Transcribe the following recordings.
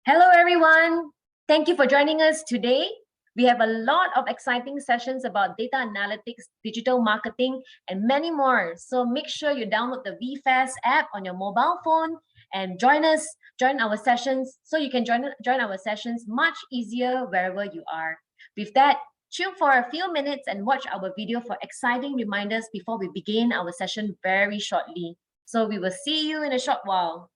Hello, everyone. Thank you for joining us today. We have a lot of exciting sessions about data analytics, digital marketing, and many more. So make sure you download the VFast app on your mobile phone and join our sessions so you can join our sessions much easier wherever you are. With that, chill for a few minutes and watch our video for exciting reminders before we begin our session very shortly. So we will see you in a short while.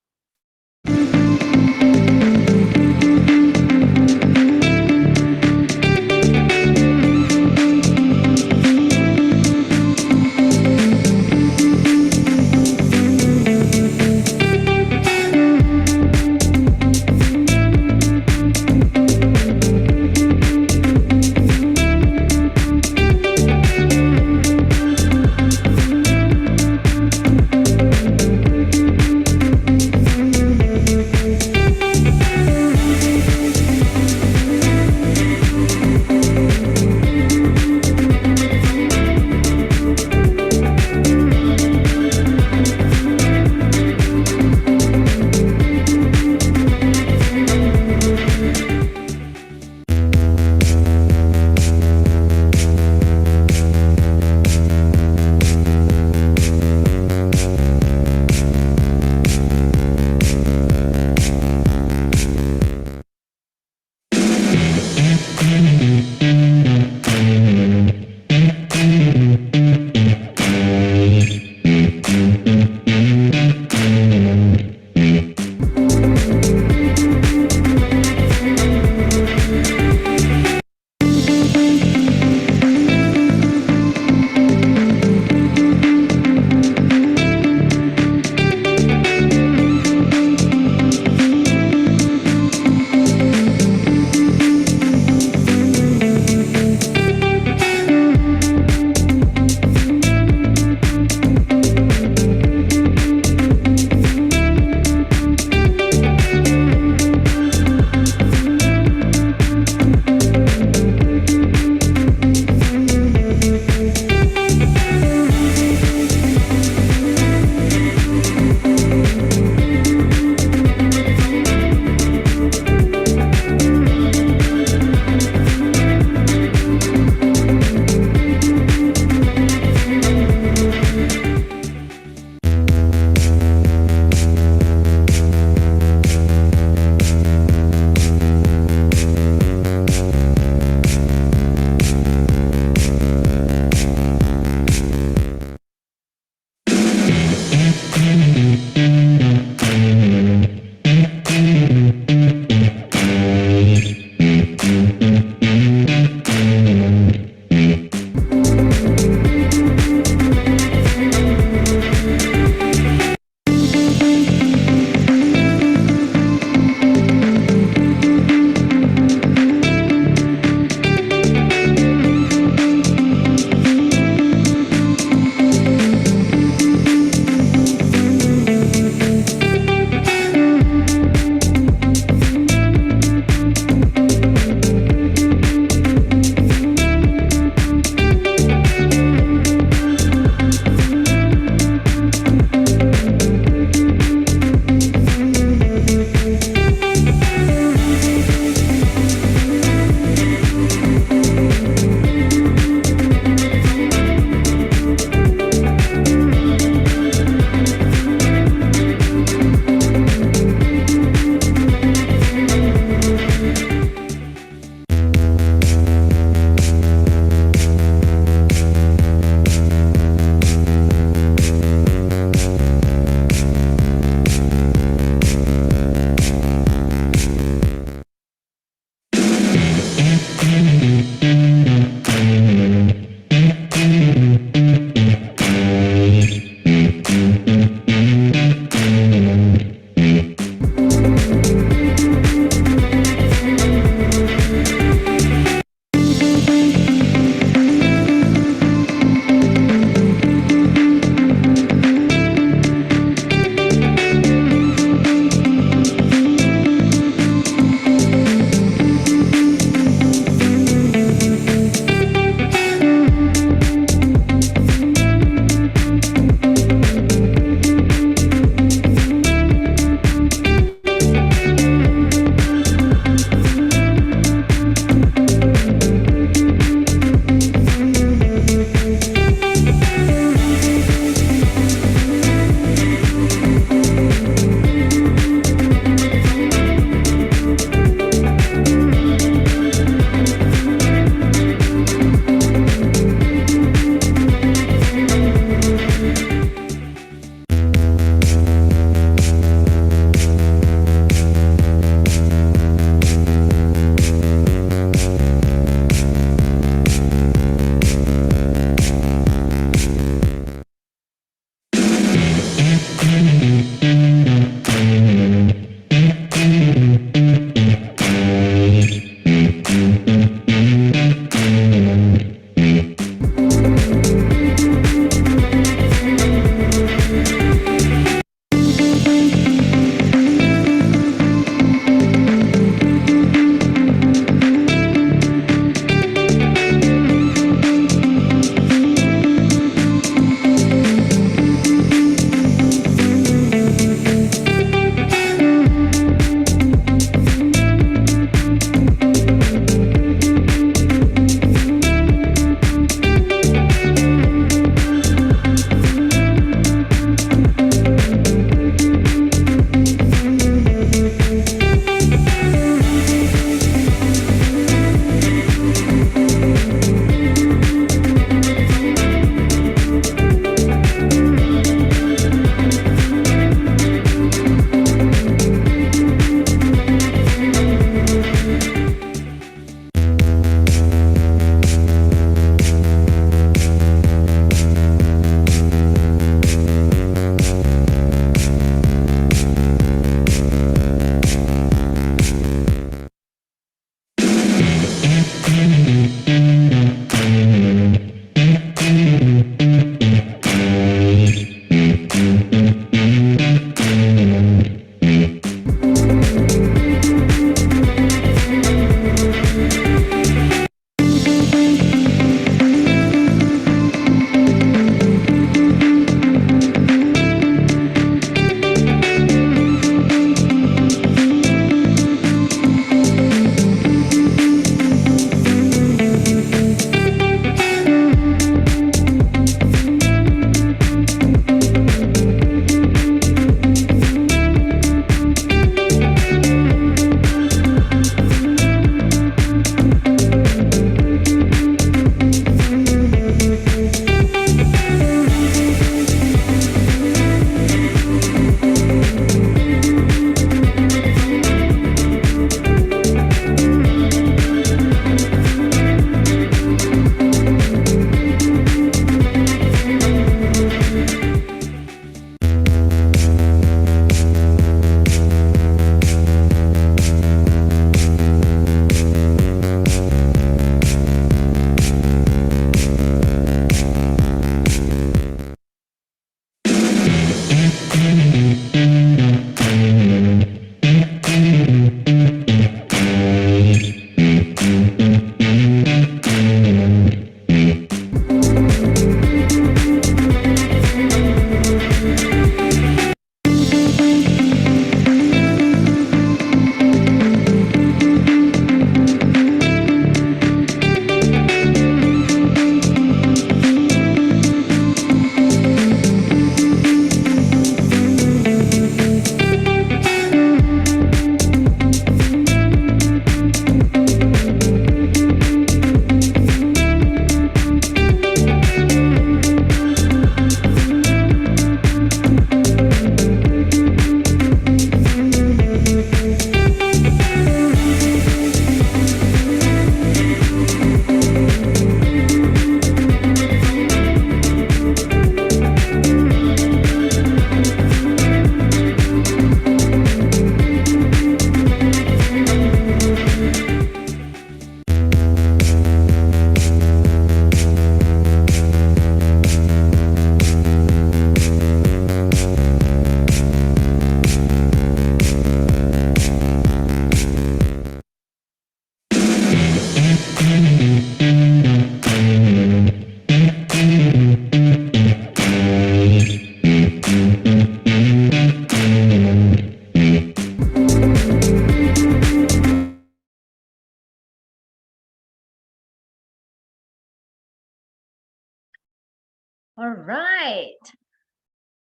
All right.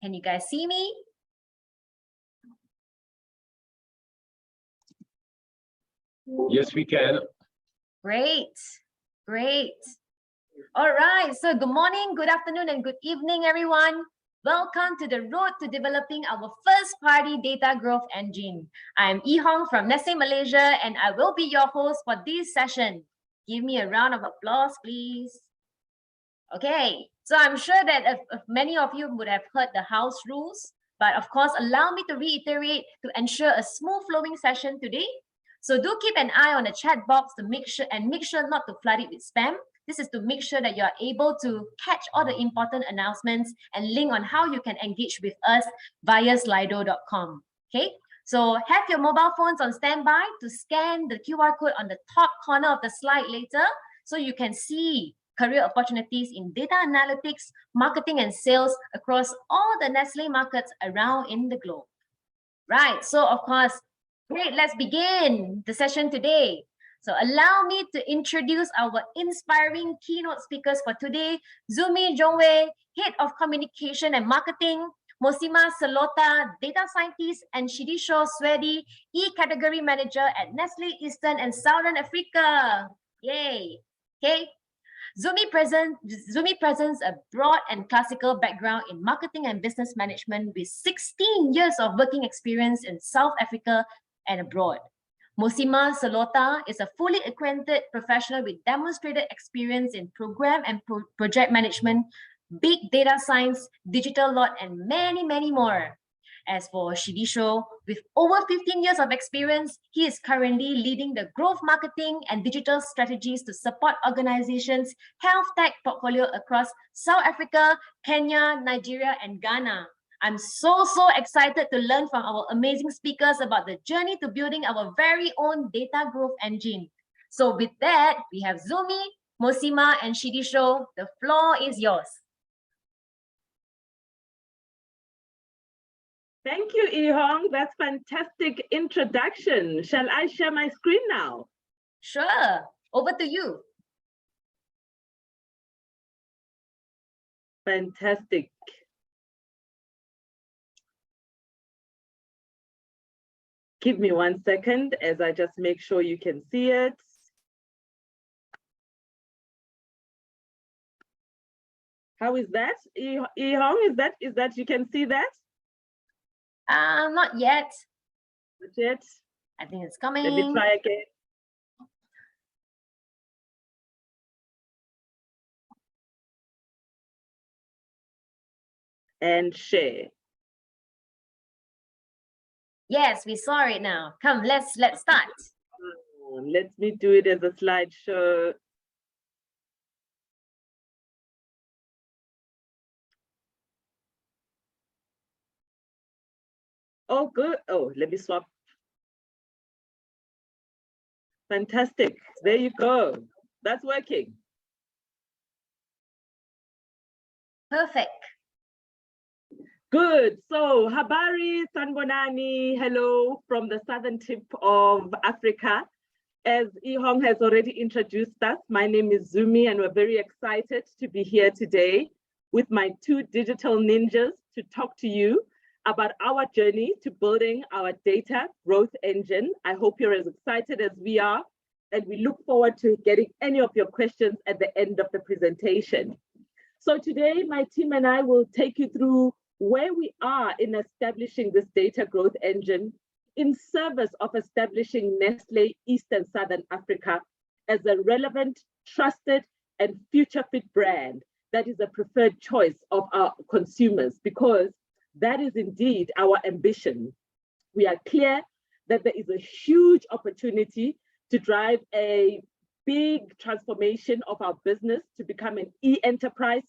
Can you guys see me? Yes, we can. Great, great. All right, so good morning, good afternoon, and good evening, everyone. Welcome to the road to developing our first party data growth engine. I'm Yi Hong from Nestlé Malaysia, and I will be your host for this session. Give me a round of applause, please. Okay, so I'm sure that if many of you would have heard the house rules, but of course, allow me to reiterate to ensure a smooth flowing session today. So do keep an eye on the chat box to make sure not to flood it with spam. This is to make sure that you are able to catch all the important announcements and link on how you can engage with us via slido.com. Okay, so have your mobile phones on standby to scan the QR code on the top corner of the slide later so you can see career opportunities in data analytics, marketing, and sales across all the Nestlé markets around in the globe. Right, so of course, great, let's begin the session today. So allow me to introduce our inspiring keynote speakers for today, Zumi Jongwei, Head of Communication and Marketing, Mosima Selota, Data Scientist, and Shidisho Swedi, E-Category Manager at Nestlé Eastern and Southern Africa. Yay, okay. Zumi presents a broad and classical background in marketing and business management with 16 years of working experience in South Africa and abroad. Mosima Selota is a fully acquainted professional with demonstrated experience in program and project management, big data science, digital lot, and many, many more. As for Shidisho, with over 15 years of experience, he is currently leading the growth marketing and digital strategies to support organizations' health tech portfolio across South Africa, Kenya, Nigeria, and Ghana. I'm so excited to learn from our amazing speakers about the journey to building our very own data growth engine. So with that, we have Zumi, Mosima, and Shidisho. The floor is yours. Thank you, Ihong. That's fantastic introduction. Shall I share my screen now? Sure. Over to you. Fantastic. Give me 1 second as I just make sure you can see it. How is that, Ihong? Is that you can see that? Not yet. Not yet. I think it's coming. Let me try again. And share. Yes, we saw it now. Come, let's start. Let me do it as a slideshow. Oh, good. Oh, let me swap. Fantastic. There you go. That's working. Perfect. Good. So, habari, sanbonani, hello from the southern tip of Africa. As Ihong has already introduced us, my name is Zumi, and we're very excited to be here today with my two digital ninjas to talk to you about our journey to building our data growth engine. I hope you're as excited as we are, and we look forward to getting any of your questions at the end of the presentation. So today, my team and I will take you through where we are in establishing this data growth engine in service of establishing Nestlé East and Southern Africa as a relevant, trusted, and future-fit brand that is a preferred choice of our consumers, because that is indeed our ambition. We are clear that there is a huge opportunity to drive a big transformation of our business to become an e-enterprise,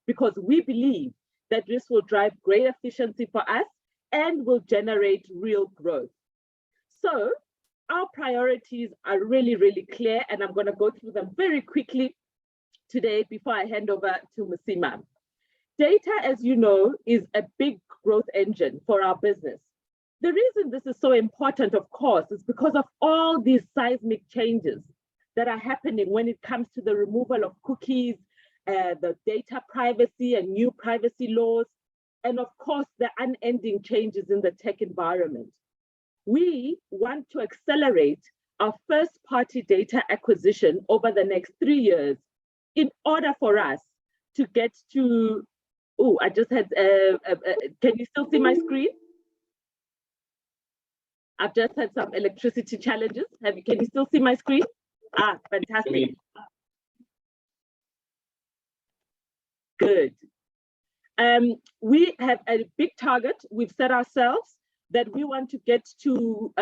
because we believe that this will drive great efficiency for us and will generate real growth. So our priorities are really, really clear, and I'm going to go through them very quickly today before I hand over to Mosima. Data, as you know, is a big growth engine for our business. The reason this is so important, of course, is because of all these seismic changes that are happening when it comes to the removal of cookies the data privacy and new privacy laws, and of course, the unending changes in the tech environment. We want to accelerate our first-party data acquisition over the next 3 years in order for us to get to, oh, I just had, can you still see my screen? I've just had some electricity challenges. Can you still see my screen? Ah, fantastic. Good. We have a big target we've set ourselves that we want to get to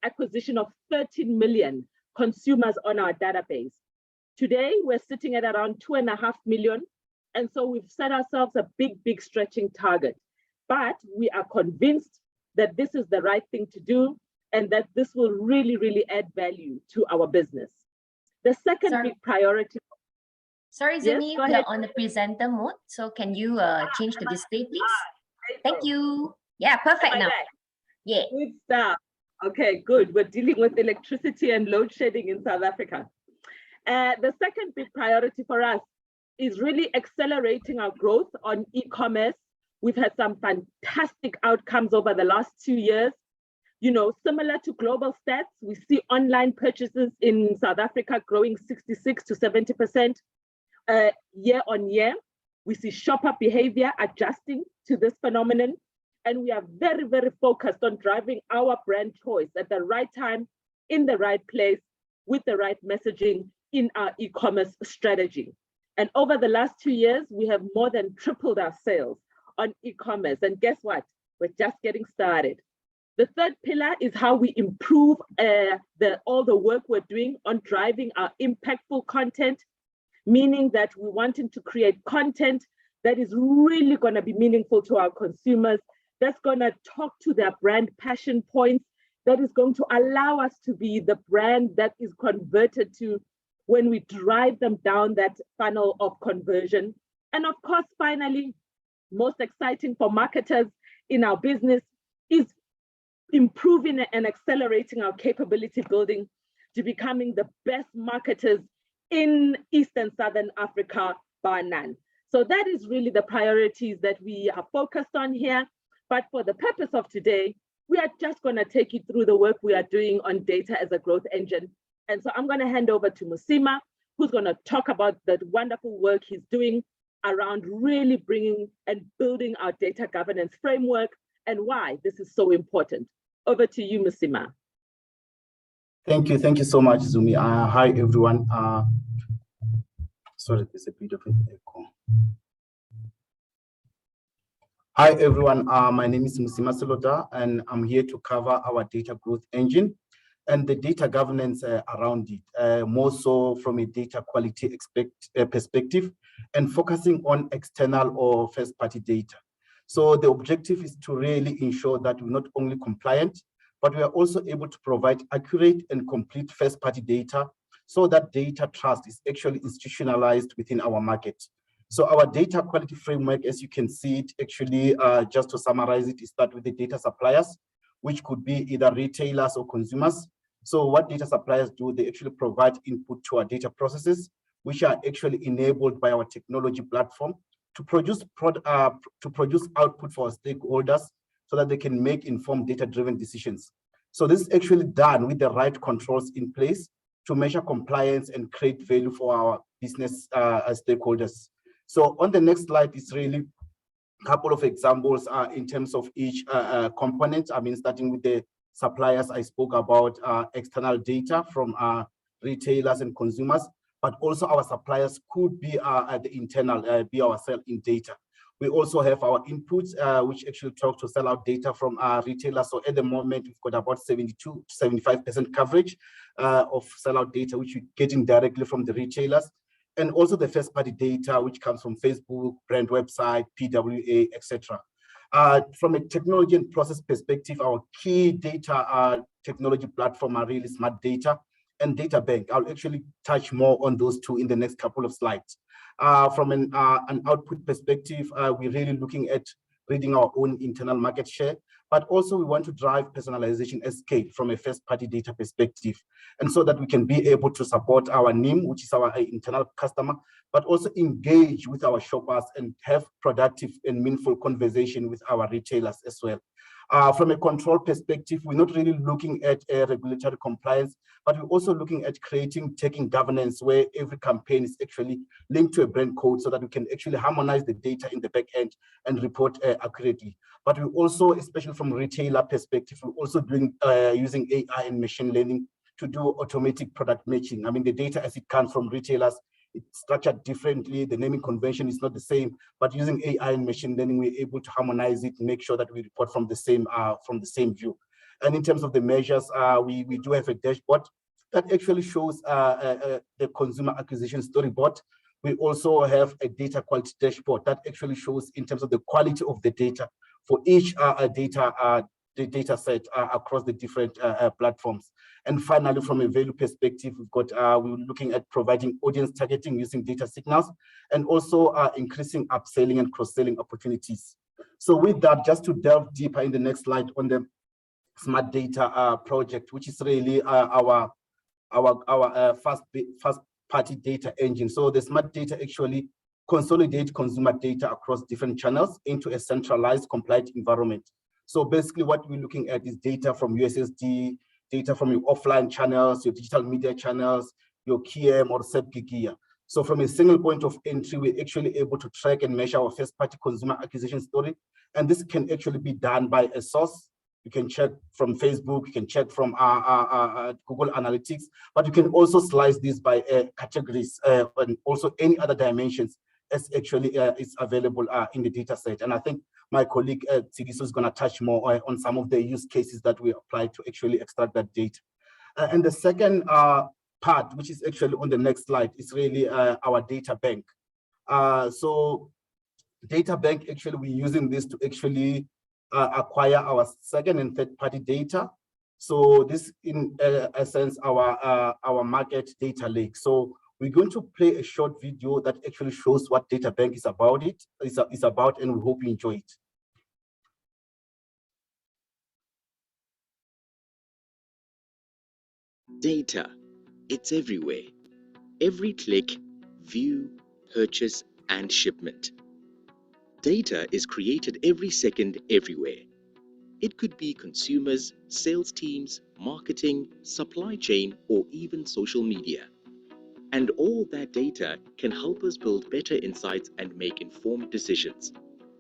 acquisition of 13 million consumers on our database. Today, we're sitting at around 2.5 million. And so we've set ourselves a big stretching target. But we are convinced that this is the right thing to do and that this will really add value to our business. The second big priority. Sorry, Zumi, yes, we are on the presenter mode. So can you change the display, please? Thank you. Yeah, perfect now. Yeah. Good stuff. Okay, good. We're dealing with electricity and load shedding in South Africa. The second big priority for us is really accelerating our growth on e-commerce. We've had some fantastic outcomes over the last 2 years. You know, similar to global stats, we see online purchases in South Africa growing 66 to 70% year on year. We see shopper behavior adjusting to this phenomenon. And we are very focused on driving our brand choice at the right time, in the right place, with the right messaging in our e-commerce strategy. And over the last 2 years, we have more than tripled our sales on e-commerce. And guess what? We're just getting started. The third pillar is how we improve all the work we're doing on driving our impactful content, meaning that we're wanting to create content that is really going to be meaningful to our consumers, that's going to talk to their brand passion points, that is going to allow us to be the brand that is converted to when we drive them down that funnel of conversion. And of course, finally, most exciting for marketers in our business is improving and accelerating our capability building to becoming the best marketers in East and Southern Africa, bar none. So that is really the priorities that we are focused on here. But for the purpose of today, we are just going to take you through the work we are doing on data as a growth engine. And so I'm going to hand over to Mosima, who's going to talk about the wonderful work he's doing around really bringing and building our data governance framework and why this is so important. Over to you, Mosima. Thank you so much, Zumi. Hi, everyone. Sorry, there's a bit of an echo. Hi, everyone. My name is Mosima Selota, and I'm here to cover our data growth engine and the data governance around it, more so from a data quality perspective and focusing on external or first-party data. So the objective is to really ensure that we're not only compliant, but we are also able to provide accurate and complete first-party data so that data trust is actually institutionalized within our market. So our data quality framework, as you can see it, actually, just to summarize it, is start with the data suppliers, which could be either retailers or consumers. So what data suppliers do, they actually provide input to our data processes, which are actually enabled by our technology platform to produce output for our stakeholders so that they can make informed data-driven decisions. So this is actually done with the right controls in place to measure compliance and create value for our business stakeholders. So on the next slide is really a couple of examples in terms of each component. I mean, starting with the suppliers, I spoke about external data from retailers and consumers, but also our suppliers could be at the internal, be our sell-in data. We also have our inputs, which actually talk to sell-out data from retailers. So at the moment, we've got about 72 to 75% coverage of sell-out data, which we're getting directly from the retailers. And also the first-party data, which comes from Facebook, brand website, PWA, etc. From a technology and process perspective, our key data technology platform are really smart data and data bank. I'll actually touch more on those two in the next couple of slides. From an output perspective, we're really looking at reading our own internal market share, but also we want to drive personalization at scale from a first-party data perspective, and so that we can be able to support our NIM, which is our internal customer, but also engage with our shoppers and have productive and meaningful conversation with our retailers as well. From a control perspective, we're not really looking at regulatory compliance, but we're also looking at taking governance where every campaign is actually linked to a brand code so that we can actually harmonize the data in the back end and report accurately. But we also, especially from a retailer perspective, we're also doing using AI and machine learning to do automatic product matching. I mean, the data as it comes from retailers, it's structured differently. The naming convention is not the same, but using AI and machine learning, we're able to harmonize it, make sure that we report from the same view. And in terms of the measures, we do have a dashboard that actually shows the consumer acquisition storyboard. We also have a data quality dashboard that actually shows in terms of the quality of the data for each data set across the different platforms. And finally, from a value perspective, we're looking at providing audience targeting using data signals, and also increasing upselling and cross-selling opportunities. So with that, just to delve deeper in the next slide on the smart data project, which is really our first-party data engine. So the smart data actually consolidate consumer data across different channels into a centralized, compliant environment. So basically what we're looking at is data from USSD, data from your offline channels, your digital media channels, your KM or SEP gear. So from a single point of entry, we're actually able to track and measure our first-party consumer acquisition story. And this can actually be done by a source. You can check from Facebook, you can check from Google Analytics, but you can also slice this by categories and also any other dimensions as actually is available in the data set. And I think my colleague Tsidiso is going to touch more on some of the use cases that we apply to actually extract that data. And the second part, which is actually on the next slide, is really our data bank. So data bank, actually, we're using this to actually acquire our second and third party data. So this, in essence, our market data lake. So we're going to play a short video that actually shows what data bank is about, and we hope you enjoy it. Data, it's everywhere. Every click, view, purchase, and shipment. Data is created every second, everywhere. It could be consumers, sales teams, marketing, supply chain, or even social media. And all that data can help us build better insights and make informed decisions.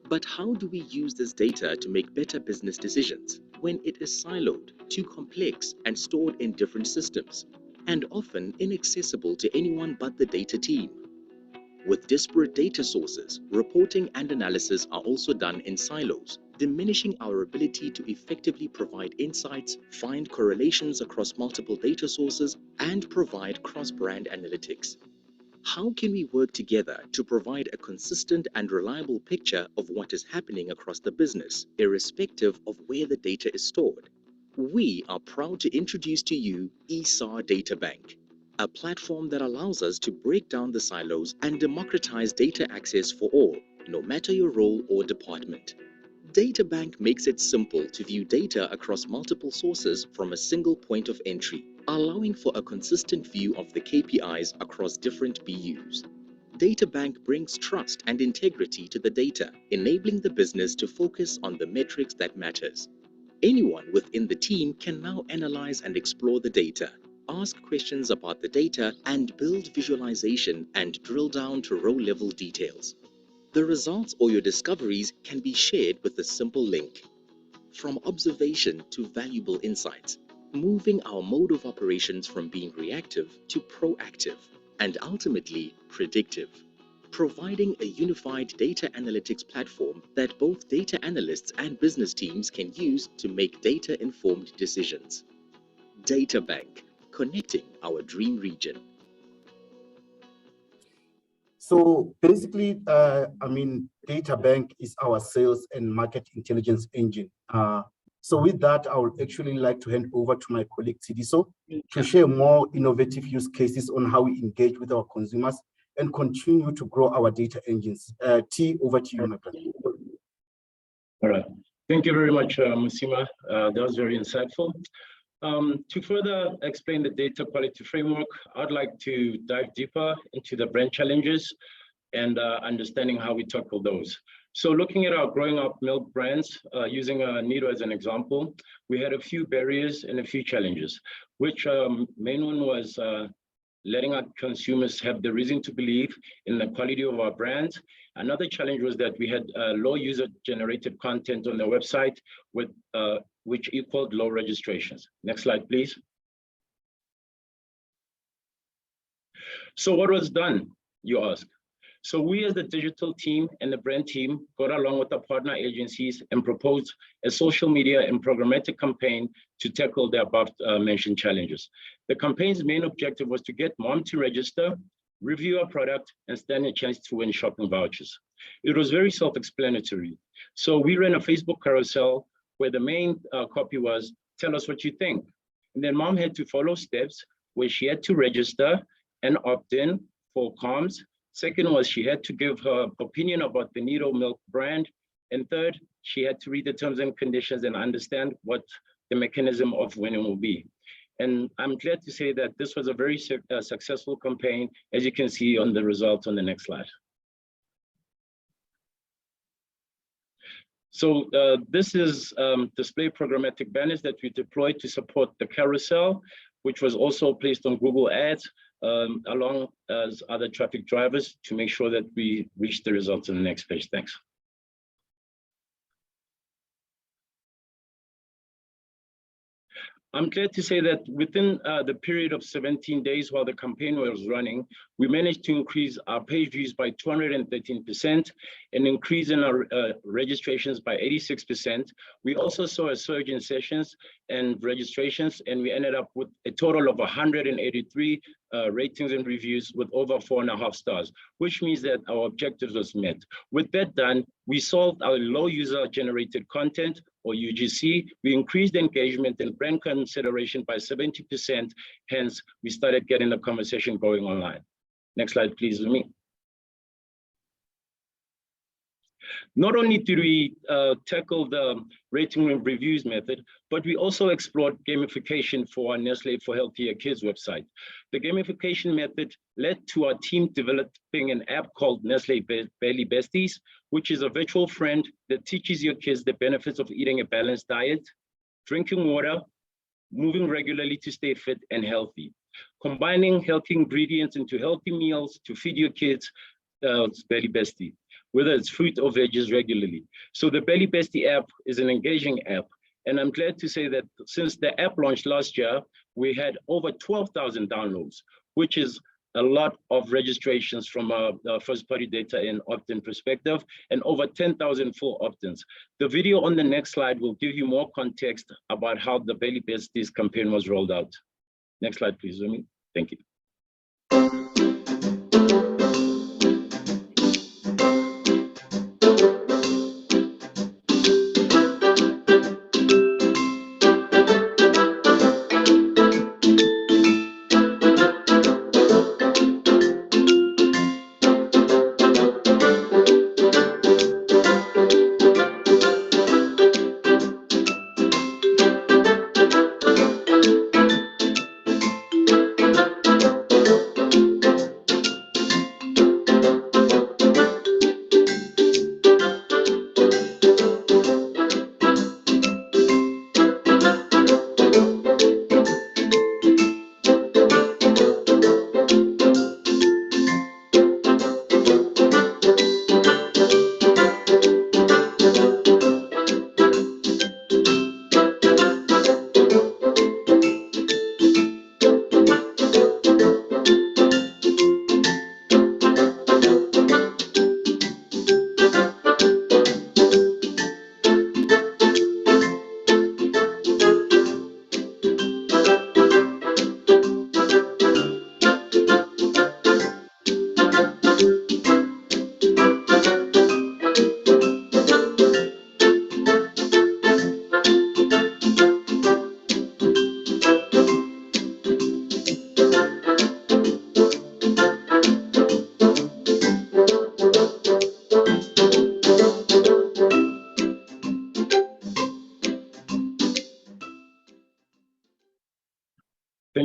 But how do we use this data to make better business decisions when it is siloed, too complex, and stored in different systems, and often inaccessible to anyone but the data team? With disparate data sources, reporting and analysis are also done in silos, diminishing our ability to effectively provide insights, find correlations across multiple data sources, and provide cross-brand analytics. How can we work together to provide a consistent and reliable picture of what is happening across the business, irrespective of where the data is stored? We are proud to introduce to you ESAR Data Bank, a platform that allows us to break down the silos and democratize data access for all, no matter your role or department. Data Bank makes it simple to view data across multiple sources from a single point of entry, allowing for a consistent view of the KPIs across different BUs. Data Bank brings trust and integrity to the data, enabling the business to focus on the metrics that matters. Anyone within the team can now analyze and explore the data, ask questions about the data, and build visualization and drill down to row-level details. The results or your discoveries can be shared with a simple link. From observation to valuable insights, moving our mode of operations from being reactive to proactive, and ultimately predictive. Providing a unified data analytics platform that both data analysts and business teams can use to make data-informed decisions. Data Bank, connecting our dream region. So basically, Data Bank is our sales and market intelligence engine. So with that, I would actually like to hand over to my colleague Tsidiso to share more innovative use cases on how we engage with our consumers and continue to grow our data engines. T, over to you, my friend. All right. Thank you very much, Mosima. That was very insightful. To further explain the data quality framework, I'd like to dive deeper into the brand challenges and understanding how we tackle those. So looking at our growing up milk brands, using Nido as an example, we had a few barriers and a few challenges, which main one was letting our consumers have the reason to believe in the quality of our brands. Another challenge was that we had low user-generated content on the website, with which equaled low registrations. Next slide, please. So what was done, you ask? So we as the digital team and the brand team got along with our partner agencies and proposed a social media and programmatic campaign to tackle the above mentioned challenges. The campaign's main objective was to get mom to register, review our product, and stand a chance to win shopping vouchers. It was very self-explanatory. So we ran a Facebook carousel where the main copy was, tell us what you think. And then mom had to follow steps where she had to register and opt in for comms. Second was she had to give her opinion about the Nido milk brand. And third, she had to read the terms and conditions and understand what the mechanism of winning will be. And I'm glad to say that this was a very successful campaign, as you can see on the results on the next slide. So this is display programmatic banners that we deployed to support the carousel, which was also placed on Google Ads, along as other traffic drivers to make sure that we reach the results in the next page. Thanks. I'm glad to say that within the period of 17 days while the campaign was running, we managed to increase our page views by 213%, an increase in our registrations by 86%. We also saw a surge in sessions and registrations, and we ended up with a total of 183 ratings and reviews with over 4.5 stars, which means that our objectives was met. With that done, we solved our low user generated content, or UGC. We increased engagement and brand consideration by 70%. Hence, we started getting the conversation going online. Next slide, please, Zumi. Not only did we tackle the rating and reviews method, but we also explored gamification for our Nestlé for Healthier Kids website. The gamification method led to our team developing an app called Nestlé Belly Besties, which is a virtual friend that teaches your kids the benefits of eating a balanced diet, drinking water, moving regularly to stay fit and healthy. Combining healthy ingredients into healthy meals to feed your kids, Belly Bestie, whether it's fruit or veggies regularly. So the Belly Bestie app is an engaging app. And I'm glad to say that since the app launched last year, we had over 12,000 downloads, which is a lot of registrations from a first-party data and opt-in perspective, and over 10,000 full opt-ins. The video on the next slide will give you more context about how the Belly Besties campaign was rolled out. Next slide, please, Zumi. Thank you.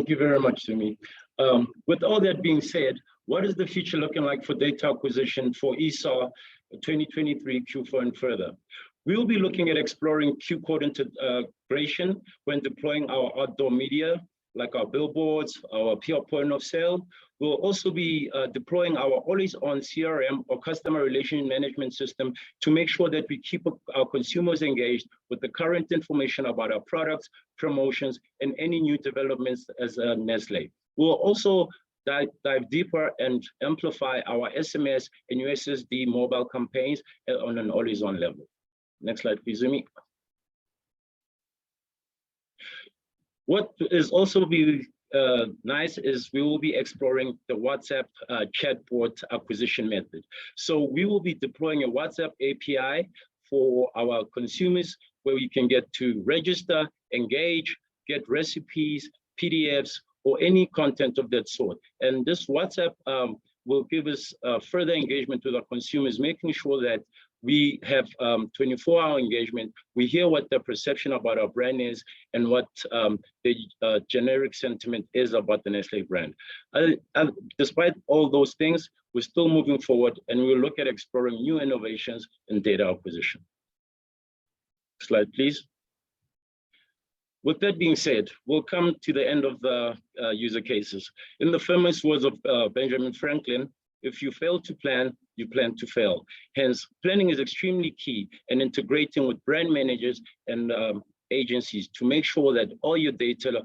Thank you very much, Zumi. With all that being said, what is the future looking like for data acquisition for ESA 2023 Q4 and further? We will be looking at exploring Q-code integration when deploying our outdoor media, like our billboards, our PR point of sale. We'll also be deploying our always-on CRM or customer relation management system to make sure that we keep our consumers engaged with the current information about our products, promotions, and any new developments as Nestlé. We'll also dive deeper and amplify our SMS and USSD mobile campaigns on an always-on level. Next slide, please, Zumi. What is also be nice is we will be exploring the WhatsApp chatbot acquisition method. So we will be deploying a WhatsApp API for our consumers where we can get to register, engage, get recipes, PDFs, or any content of that sort. And this WhatsApp will give us further engagement with our consumers, making sure that we have 24-hour engagement. We hear what the perception about our brand is and what the generic sentiment is about the Nestlé brand. Despite all those things, we're still moving forward and we'll look at exploring new innovations in data acquisition. Slide, please. With that being said, we'll come to the end of the user cases. In the famous words of Benjamin Franklin, if you fail to plan, you plan to fail. Hence, planning is extremely key and integrating with brand managers and agencies to make sure that all your data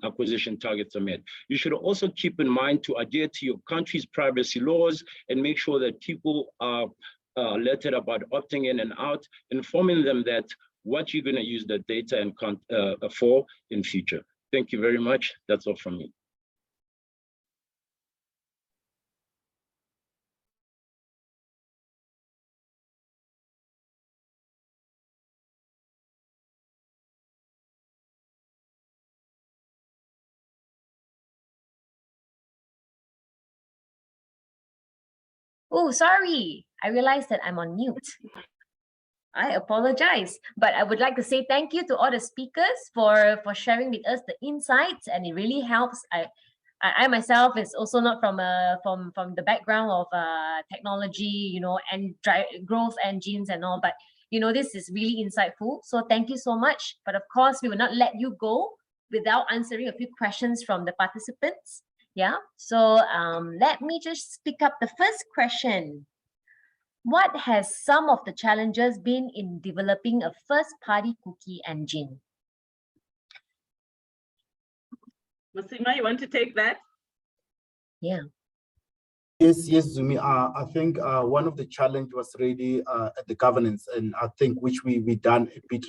acquisition targets are met. You should also keep in mind to adhere to your country's privacy laws and make sure that people are alerted about opting in and out, informing them that what you're going to use the data and for in future. Thank you very much. That's all from me. Oh, sorry. I realized that I'm on mute. I apologize, but I would like to say thank you to all the speakers for sharing with us the insights, and it really helps. I myself is also not from the background of technology, you know, and growth engines and all, but you know, this is really insightful. So thank you so much. But of course, we will not let you go without answering a few questions from the participants. Yeah. So let me just pick up the first question. What has some of the challenges been in developing a first-party cookie engine? Mosima, you want to take that? Yeah. Yes, Zumi. I think one of the challenge was really at the governance, and I think which we done a bit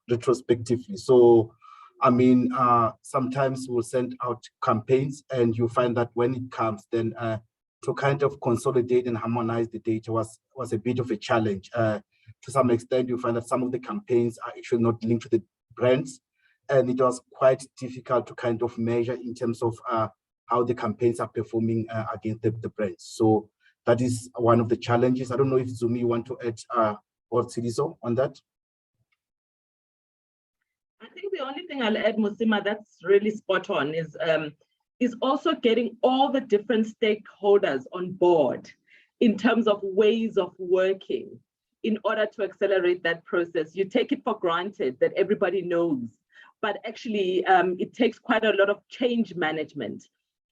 retrospectively. So, I mean, sometimes we'll send out campaigns, and you find that when it comes, then to kind of consolidate and harmonize the data was a bit of a challenge. To some extent, you find that some of the campaigns are actually not linked to the brands, and it was quite difficult to kind of measure in terms of how the campaigns are performing against the brands. So that is one of the challenges. I don't know if Zumi want to add or Tsidiso on that. I think the only thing I'll add, Mosima, that's really spot on is also getting all the different stakeholders on board in terms of ways of working in order to accelerate that process. You take it for granted that everybody knows, but actually it takes quite a lot of change management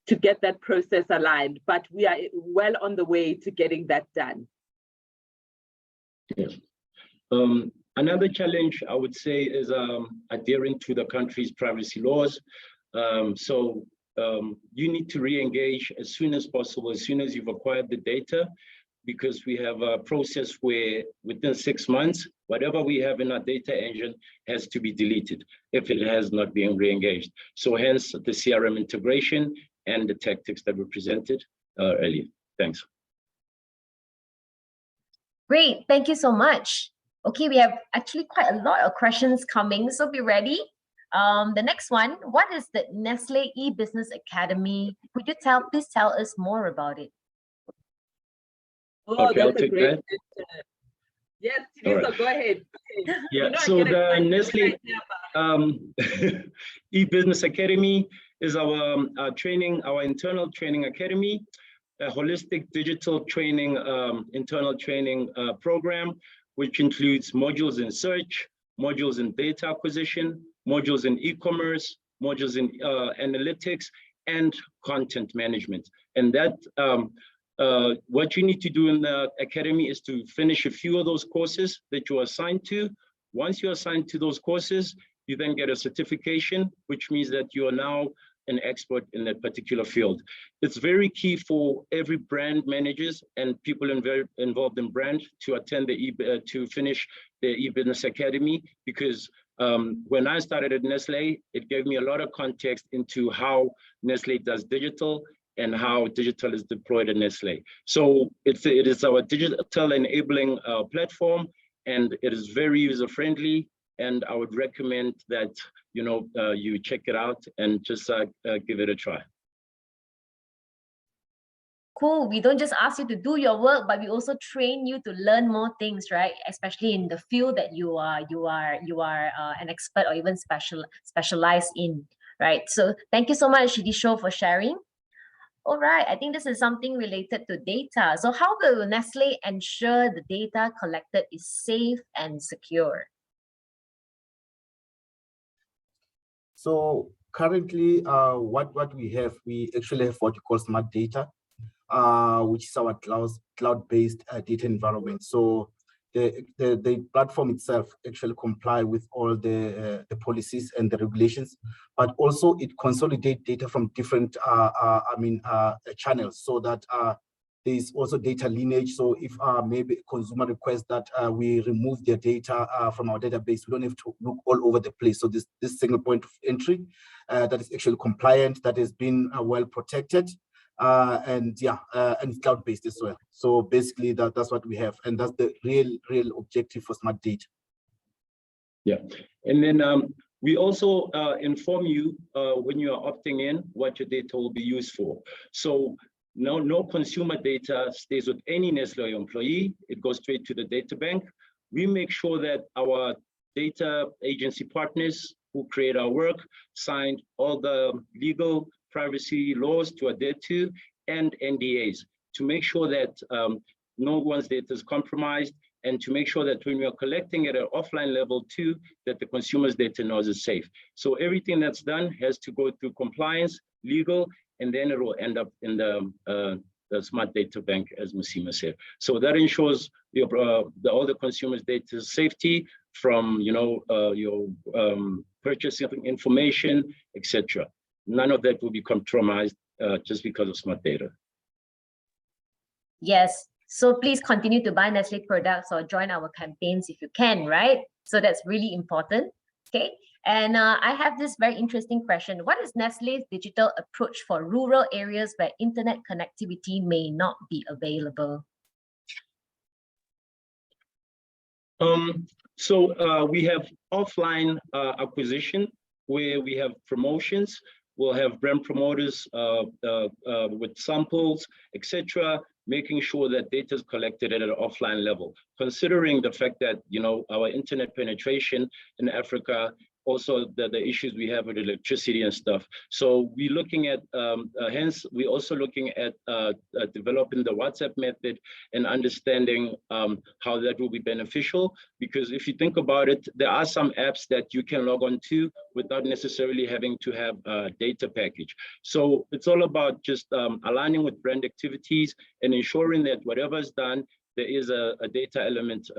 to get that process aligned, but we are well on the way to getting that done. Yes. Another challenge I would say is adhering to the country's privacy laws. You need to re-engage as soon as possible, as soon as you've acquired the data, because we have a process where within 6 months, whatever we have in our data engine has to be deleted if it has not been re-engaged. So hence the CRM integration and the tactics that were presented earlier. Thanks. Great, thank you so much. Okay, we have actually quite a lot of questions coming, so be ready. The next one, what is the Nestlé e-Business Academy? Could you please tell us more about it? Oh, okay, that's a great question. Yes, All Lisa, right. go ahead. Yeah, I so get the excited when Nestle I hear about e-business academy is our training, our internal training academy, a holistic digital training, internal training program, which includes modules in search, modules in data acquisition, modules in e-commerce, modules in analytics, and content management. And that what you need to do in the academy is to finish a few of those courses that you are assigned to. Once you're assigned to those courses, you then get a certification, which means that you are now an expert in that particular field. It's very key for every brand managers and people involved in brand to attend to finish the e-business academy, because when I started at Nestlé, it gave me a lot of context into how Nestlé does digital and how digital is deployed at Nestlé. So it is our digital enabling platform, and it is very user-friendly. And I would recommend that you check it out and just give it a try. Cool. We don't just ask you to do your work, but we also train you to learn more things, right? Especially in the field that you are an expert or even specialized in, right? So thank you so much, Shidisho, for sharing. All right, I think this is something related to data. So how will Nestlé ensure the data collected is safe and secure? So currently, what we actually have what you call smart data, which is our cloud-based data environment. So the platform itself actually comply with all the policies and the regulations, but also it consolidates data from different channels, so that there is also data lineage. So if maybe a consumer requests that we remove their data from our database, we don't have to look all over the place. So this single point of entry that is actually compliant, that has been well protected. And it's cloud-based as well. So basically that's what we have, and that's the real objective for smart data. Yeah, and then we also inform you when you are opting in what your data will be used for. So no consumer data stays with any Nestlé employee. It goes straight to the data bank. We make sure that our data agency partners who create our work signed all the legal privacy laws to adhere to, and NDAs, to make sure that no one's data is compromised, and to make sure that when we are collecting at an offline level too, that the consumer's data knows is safe. So everything that's done has to go through compliance, legal, and then it will end up in the smart data bank, as Mosima said. So that ensures all the consumers' data safety from your purchasing information, etc. None of that will be compromised just because of smart data. Yes. So please continue to buy Nestlé products or join our campaigns if you can, right? So that's really important. Okay. And I have this very interesting question. What is Nestlé's digital approach for rural areas where internet connectivity may not be available? So we have offline acquisition, where we have promotions. We'll have brand promoters with samples, etc., making sure that data is collected at an offline level, considering the fact that our internet penetration in Africa, also the issues we have with electricity and stuff. So we're looking at, hence we're also looking at developing the WhatsApp method and understanding how that will be beneficial. Because if you think about it, there are some apps that you can log on to without necessarily having to have a data package. So it's all about just aligning with brand activities and ensuring that whatever is done, there is a data element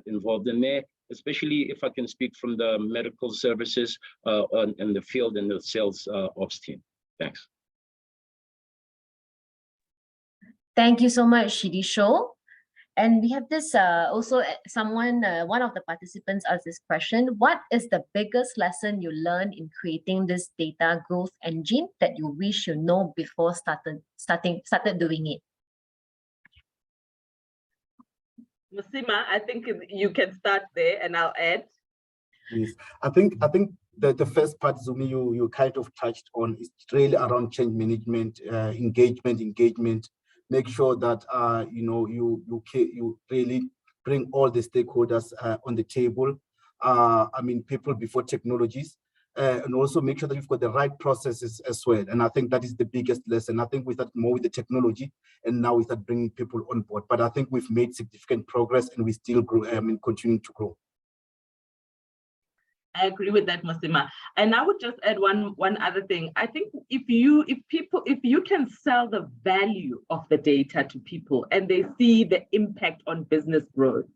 involved in there, especially if I can speak from the medical services in the field and the sales ops team. Thanks. Thank you so much, Shidisho. And we have this also someone, one of the participants asked this question: what is the biggest lesson you learned in creating this data growth engine that you wish you know before started doing it? Mosima, I think you can start there and I'll add. Yes, I think the first part, Zumi, you kind of touched on, is really around change management, engagement. Make sure that you really bring all the stakeholders on the table. I mean, people before technologies, and also make sure that you've got the right processes as well. And I think that is the biggest lesson. I think we start more with the technology, and now we start bringing people on board. But I think we've made significant progress, and we still grow, continuing to grow. I agree with that, Mosima. And I would just add one other thing. I think if you can sell the value of the data to people and they see the impact on business growth,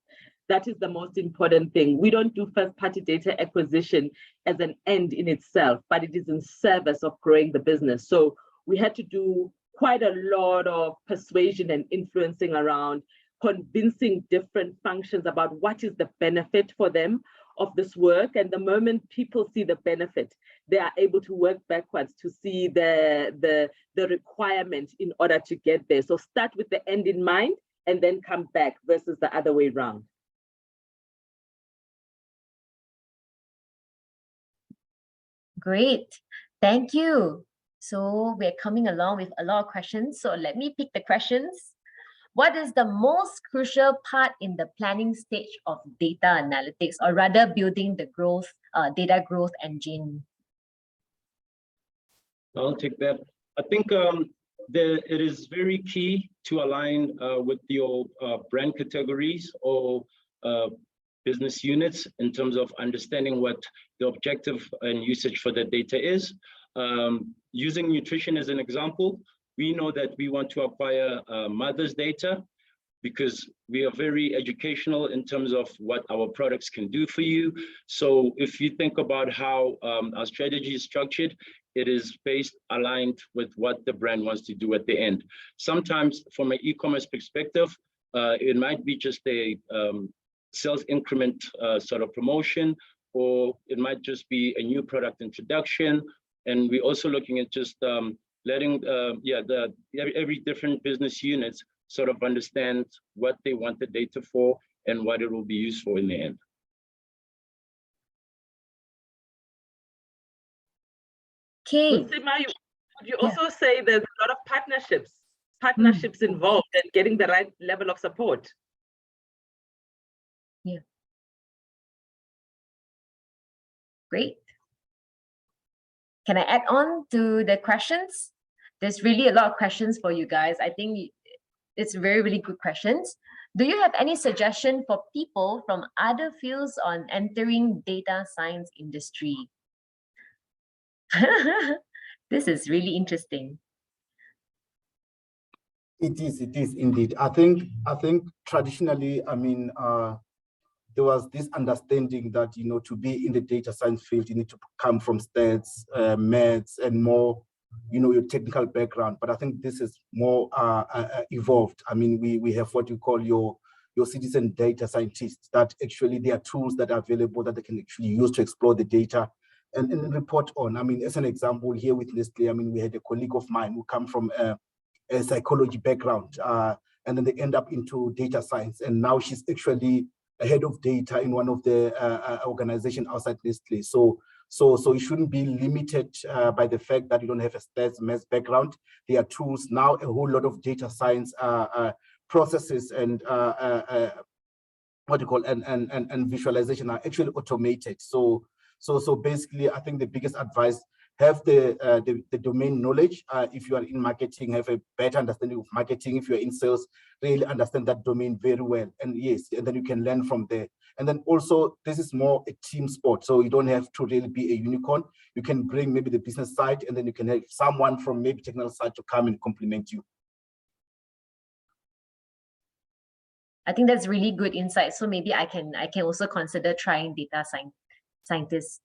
that is the most important thing. We don't do first-party data acquisition as an end in itself, but it is in service of growing the business. So we had to do quite a lot of persuasion and influencing around convincing different functions about what is the benefit for them of this work. And the moment people see the benefit, they are able to work backwards to see the requirement in order to get there. So start with the end in mind and then come back versus the other way around. Great, thank you. So we're coming along with a lot of questions. So let me pick the questions. What is the most crucial part in the planning stage of data analytics, or rather building the growth, data growth engine? I'll take that. I think it is very key to align with your brand categories or business units in terms of understanding what the objective and usage for the data is. Using nutrition as an example, we know that we want to acquire mother's data because we are very educational in terms of what our products can do for you. So if you think about how our strategy is structured, it is based aligned with what the brand wants to do at the end. Sometimes from an e-commerce perspective, it might be just a sales increment sort of promotion, or it might just be a new product introduction. And we're also looking at just letting every different business units sort of understand what they want the data for and what it will be used for in the end. Okay. Mosima, would you also say there's a lot of partnerships involved and getting the right level of support? Yeah. Great. Can I add on to the questions? There's really a lot of questions for you guys. I think it's very, really good questions. Do you have any suggestion for people from other fields on entering data science industry? This is really interesting. It is indeed. I think traditionally, I mean, there was this understanding that, you know, to be in the data science field, you need to come from stats, maths, and more, you know, your technical background. But I think this is more evolved. I mean, we have what you call your citizen data scientists, that actually there are tools that are available that they can actually use to explore the data and report on. I mean, as an example here with Nestlé, I mean, we had a colleague of mine who come from a psychology background, and then they end up into data science. And now she's actually a head of data in one of the organizations outside Nestlé. So it shouldn't be limited by the fact that you don't have a stats math background. There are tools now, a whole lot of data science processes and what you call and visualization are actually automated. So basically, I think the biggest advice, have the domain knowledge. If you are in marketing, have a better understanding of marketing. If you're in sales, really understand that domain very well. And yes, and then you can learn from there. And then also, this is more a team sport. So you don't have to really be a unicorn. You can bring maybe the business side, and then you can have someone from maybe technical side to come and complement you. I think that's really good insight. So maybe I can also consider trying data scientist.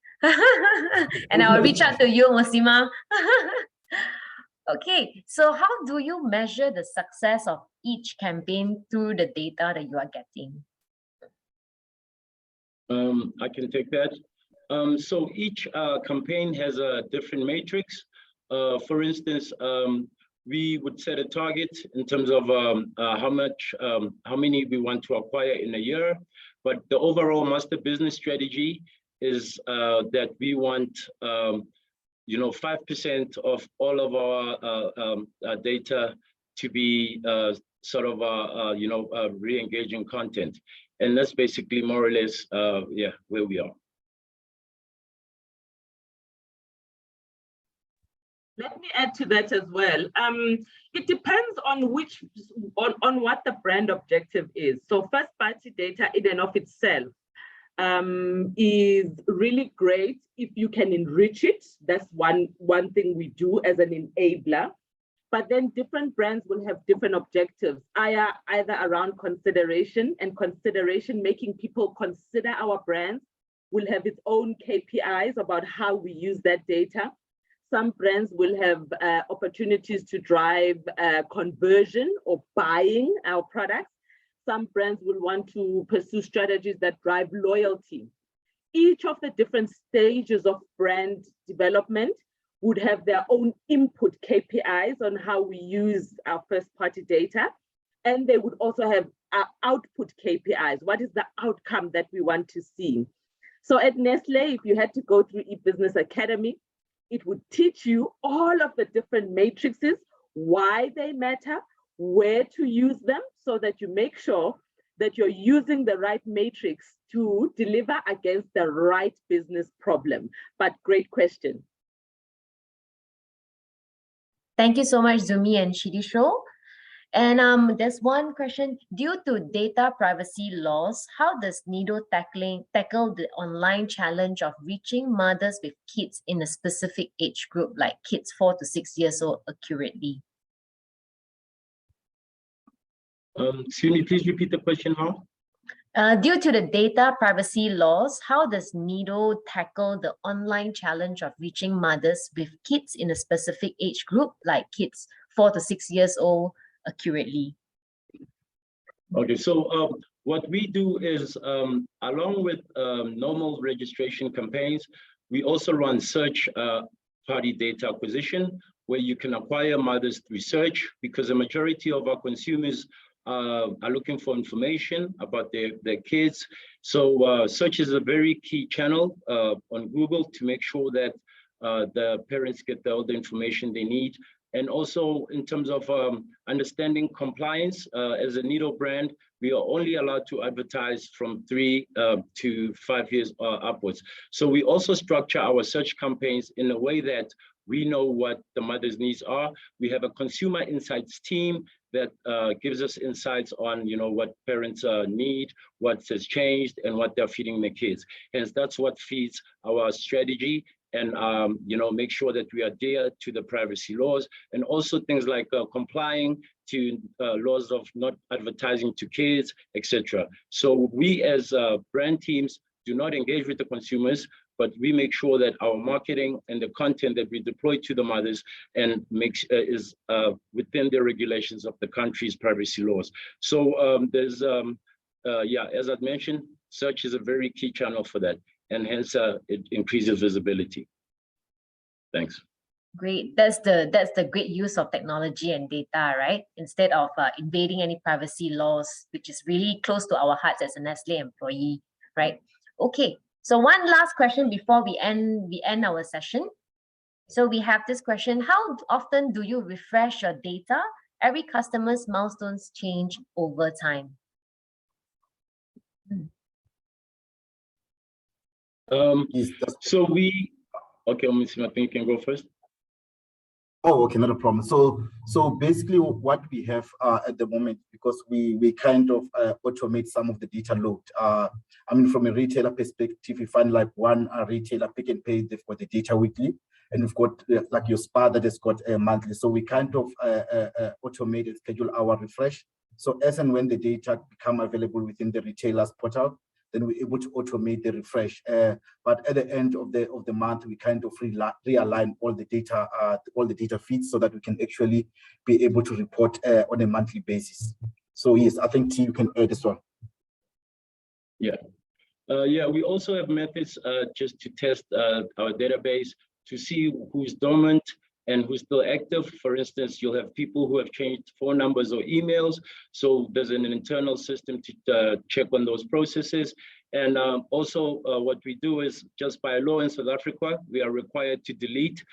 And I'll reach out to you, Mosima. Okay, so how do you measure the success of each campaign through the data that you are getting? I can take that. So each campaign has a different matrix. For instance, we would set a target in terms of how many we want to acquire in a year, but the overall master business strategy is that we want 5% of all of our data to be sort of re-engaging content. And that's basically more or less, yeah, where we are. Let me add to that as well. It depends on on what the brand objective is. So first party data in and of itself is really great if you can enrich it. That's one thing we do as an enabler. But then different brands will have different objectives, either around consideration, and consideration, making people consider our brands, will have its own KPIs about how we use that data. Some brands will have opportunities to drive conversion or buying our products. Some brands will want to pursue strategies that drive loyalty. Each of the different stages of brand development would have their own input KPIs on how we use our first-party data. And they would also have output KPIs. What is the outcome that we want to see? So at Nestlé, if you had to go through eBusiness Academy, it would teach you all of the different matrices, why they matter, where to use them, so that you make sure that you're using the right matrix to deliver against the right business problem. But great question. Thank you so much, Zumi and Shidisho. And there's one question. Due to data privacy laws, how does NIDO tackle the online challenge of reaching mothers with kids in a specific age group, like kids 4 to 6 years old, accurately? Suni, please repeat the question, how? Due to the data privacy laws, how does NIDO tackle the online challenge of reaching mothers with kids in a specific age group, like kids 4 to 6 years old, accurately? Okay, so what we do is, along with normal registration campaigns, we also run search party data acquisition, where you can acquire mothers through search, because the majority of our consumers are looking for information about their kids. So search is a very key channel on Google to make sure that the parents get all the information they need. And also in terms of understanding compliance, as a NIDO brand, we are only allowed to advertise from 3 to 5 years upwards. So we also structure our search campaigns in a way that we know what the mother's needs are. We have a consumer insights team that gives us insights on, what parents need, what has changed, and what they're feeding their kids. Hence, that's what feeds our strategy, and make sure that we adhere to the privacy laws, and also things like complying to laws of not advertising to kids, etc. So we as brand teams do not engage with the consumers, but we make sure that our marketing and the content that we deploy to the mothers and is within the regulations of the country's privacy laws. So there's, as I've mentioned, search is a very key channel for that, and hence it increases visibility. Thanks. Great. That's the great use of technology and data, right? Instead of invading any privacy laws, which is really close to our hearts as a Nestlé employee, right? Okay. So one last question before we end our session. So we have this question: how often do you refresh your data? Every customer's milestones change over time. So we, okay, Mosima, I think you can go first. Oh, okay, not a problem. So basically what we have at the moment, because we kind of automate some of the data load. I mean, from a retailer perspective, we find like one retailer, Pick n Pay, they've got the data weekly, and we've got like your Spar that has got monthly. So we kind of automate and schedule our refresh. So as and when the data become available within the retailer's portal, then we're able to automate the refresh. But at the end of the month, we kind of realign all the data feeds so that we can actually be able to report on a monthly basis. So yes, I think T, you can add this one. Yeah. We also have methods just to test our database to see who's dormant and who's still active. For instance, you'll have people who have changed phone numbers or emails. So there's an internal system to check on those processes. And also what we do is, just by law in South Africa, we are required to delete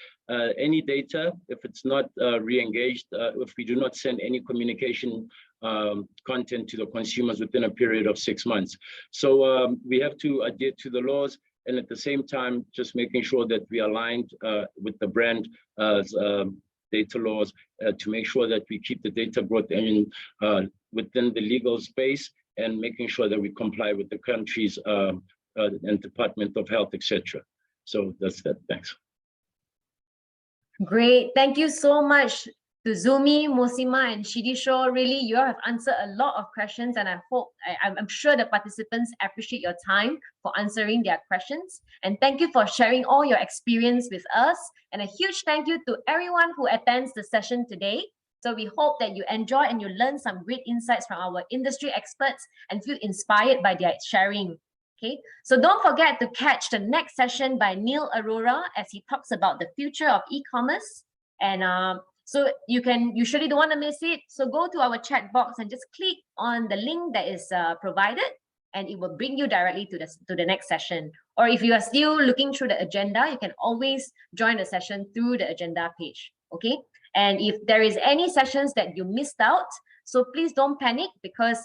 any data if it's not re-engaged, if we do not send any communication content to the consumers within a period of 6 months. So we have to adhere to the laws, and at the same time, just making sure that we are aligned with the brand data laws to make sure that we keep the data growth engine within the legal space, and making sure that we comply with the country's and Department of Health, etc. So that's that. Thanks. Great. Thank you so much to Zumi, Mosima, and Shidisho. Really, you have answered a lot of questions, and I'm sure the participants appreciate your time for answering their questions. And thank you for sharing all your experience with us. And a huge thank you to everyone who attends the session today. So we hope that you enjoy and you learn some great insights from our industry experts and feel inspired by their sharing. Okay, so don't forget to catch the next session by Neil Arora as he talks about the future of e-commerce. And so you surely don't want to miss it. So go to our chat box and just click on the link that is provided, and it will bring you directly to the next session. Or if you are still looking through the agenda, you can always join the session through the agenda page. Okay, and if there is any sessions that you missed out, so please don't panic, because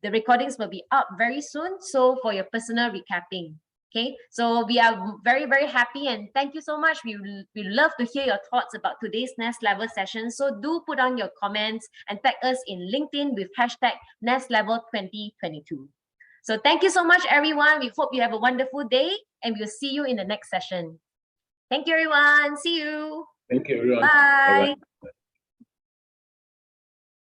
the recordings will be up very soon. So for your personal recapping. Okay, so we are very, very happy, and thank you so much. We love to hear your thoughts about today's Nest Level session. So do put on your comments and tag us in LinkedIn with hashtag NestLevel2022. So thank you so much, everyone. We hope you have a wonderful day, and we'll see you in the next session. Thank you, everyone. See you. Thank you, everyone. Bye. Bye-bye.